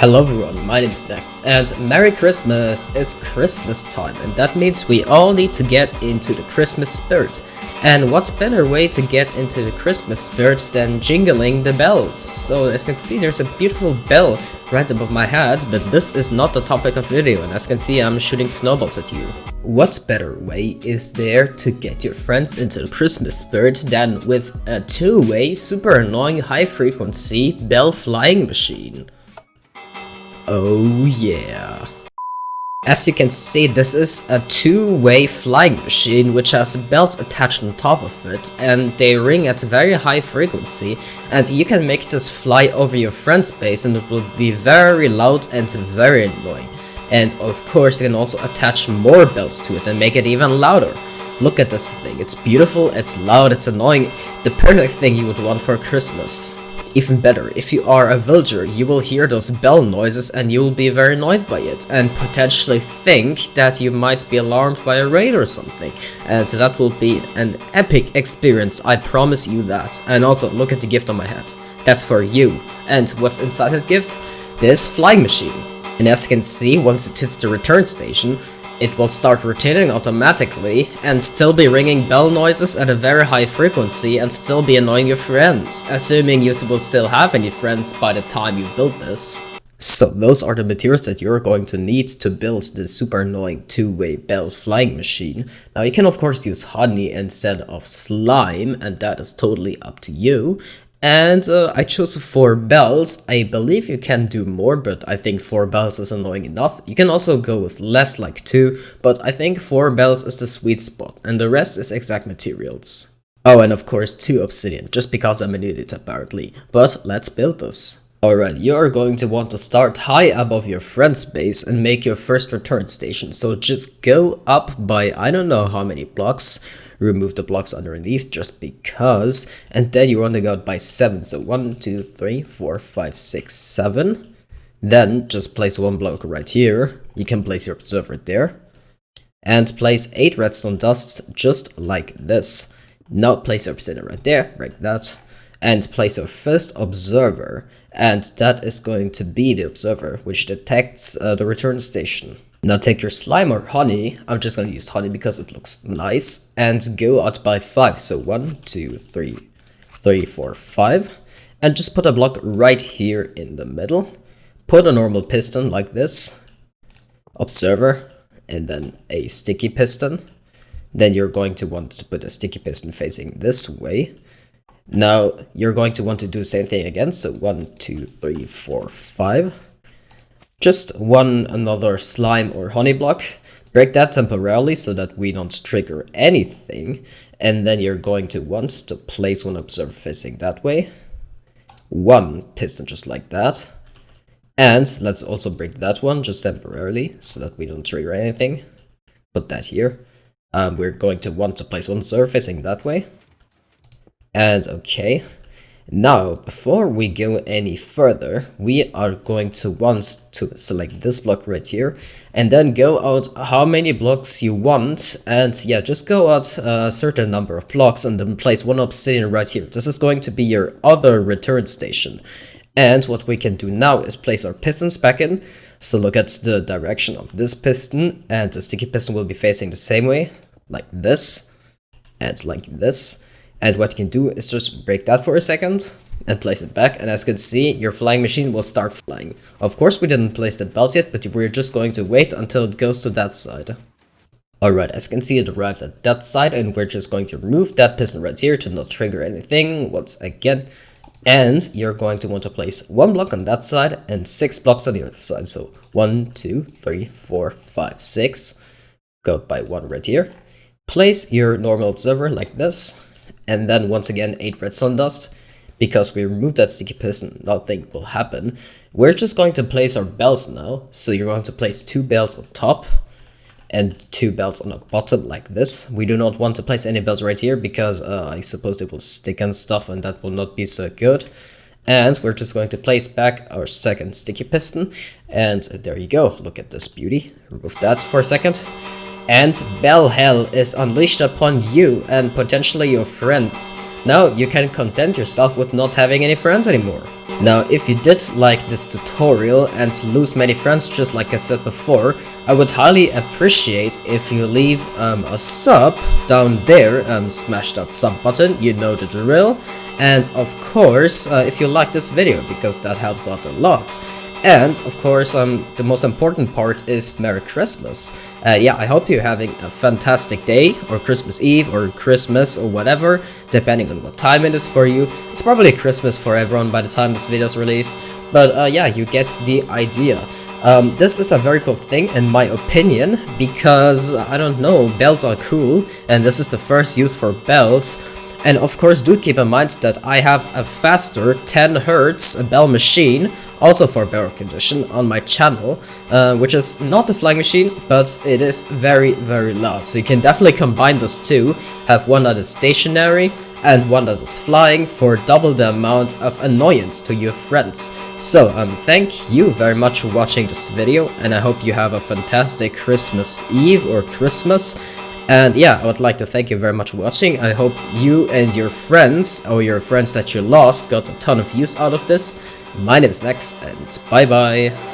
Hello everyone, my name is Nex, and Merry Christmas! It's Christmas time, and that means we all need to get into the Christmas spirit. And what better way to get into the Christmas spirit than jingling the bells? So as you can see, there's a beautiful bell right above my head, but this is not the topic of the video, and as you can see, I'm shooting snowballs at you. What better way is there to get your friends into the Christmas spirit than with a two-way, super annoying, high-frequency bell flying machine? Oh yeah. As you can see, this is a two-way flying machine which has bells attached on top of it, and they ring at very high frequency, and you can make this fly over your friend's base and it will be very loud and very annoying. And of course you can also attach more bells to it and make it even louder. Look at this thing, it's beautiful, it's loud, it's annoying, the perfect thing you would want for Christmas. Even better, if you are a villager, you will hear those bell noises and you will be very annoyed by it and potentially think that you might be alarmed by a raid or something. And so that will be an epic experience, I promise you that. And also, look at the gift on my head. That's for you. And what's inside that gift? This flying machine. And as you can see, once it hits the return station, it will start rotating automatically and still be ringing bell noises at a very high frequency and still be annoying your friends, assuming you will still have any friends by the time you build this. So those are the materials that you're going to need to build this super annoying two-way bell flying machine. Now you can of course use honey instead of slime, and that is totally up to you. And I chose 4 bells. I believe you can do more, but I think 4 bells is annoying enough. You can also go with less, like 2, but I think 4 bells is the sweet spot, and the rest is exact materials. Oh, and of course 2 obsidian, just because I'm an idiot apparently. But let's build this. Alright, you are going to want to start high above your friend's base and make your first return station. So just go up by I don't know how many blocks. Remove the blocks underneath just because, and then you want to go by 7, so 1, 2, 3, 4, 5, 6, 7. Then just place 1 block right here. You can place your observer there, and place 8 redstone dust just like this. Now place your obsidian right there, like that, and place your first observer, and that is going to be the observer which detects the return station. Now take your slime or honey, I'm just going to use honey because it looks nice, and go out by 5, so 1, 2, 3, 4, 5, and just put a block right here in the middle. Put a normal piston like this, observer, and then a sticky piston. Then you're going to want to put a sticky piston facing this way. Now you're going to want to do the same thing again, so 1, 2, 3, 4, 5. Just another slime or honey block, break that temporarily so that we don't trigger anything, and then you're going to want to place 1 observer facing that way, 1 piston just like that, and let's also break that one just temporarily so that we don't trigger anything. Put that here. We're going to want to place 1 observer facing that way, and okay. Now, before we go any further, we are going to want to select this block right here, and then go out how many blocks you want, and yeah, just go out a certain number of blocks and then place 1 obsidian right here. This is going to be your other return station. And what we can do now is place our pistons back in. So look at the direction of this piston, and the sticky piston will be facing the same way, like this, and like this. And what you can do is just break that for a second and place it back, and as you can see, your flying machine will start flying. Of course we didn't place the bells yet, but we're just going to wait until it goes to that side. Alright, as you can see, it arrived at that side, and we're just going to remove that piston right here to not trigger anything once again. And you're going to want to place 1 block on that side and 6 blocks on the other side. So 1, 2, 3, 4, 5, 6. Go by 1 right here. Place your normal observer like this. And then once again 8 redstone dust. Because we removed that sticky piston, nothing will happen. We're just going to place our bells now. So you're going to place 2 bells on top and 2 bells on the bottom like this. We do not want to place any bells right here because I suppose they will stick and stuff, and that will not be so good. And we're just going to place back our second sticky piston, and there you go. Look at this beauty. Remove that for a second. And bell hell is unleashed upon you and potentially your friends. Now you can content yourself with not having any friends anymore. Now, if you did like this tutorial and lose many friends just like I said before, I would highly appreciate if you leave a sub down there and smash that sub button, you know the drill. And of course, if you like this video, because that helps out a lot. And of course, the most important part is Merry Christmas. Yeah, I hope you're having a fantastic day, or Christmas Eve, or Christmas, or whatever, depending on what time it is for you. It's probably Christmas for everyone by the time this video is released, but yeah, you get the idea. This is a very cool thing in my opinion, because, I don't know, bells are cool, and this is the first use for bells. And of course, do keep in mind that I have a faster 10 Hz bell machine, also for Bedrock edition, on my channel, which is not the flying machine, but it is very, very loud. So you can definitely combine those two, have one that is stationary and one that is flying, for double the amount of annoyance to your friends. So thank you very much for watching this video, and I hope you have a fantastic Christmas Eve or Christmas. And yeah, I would like to thank you very much for watching. I hope you and your friends, or your friends that you lost, got a ton of use out of this. My name is Nex, and bye bye.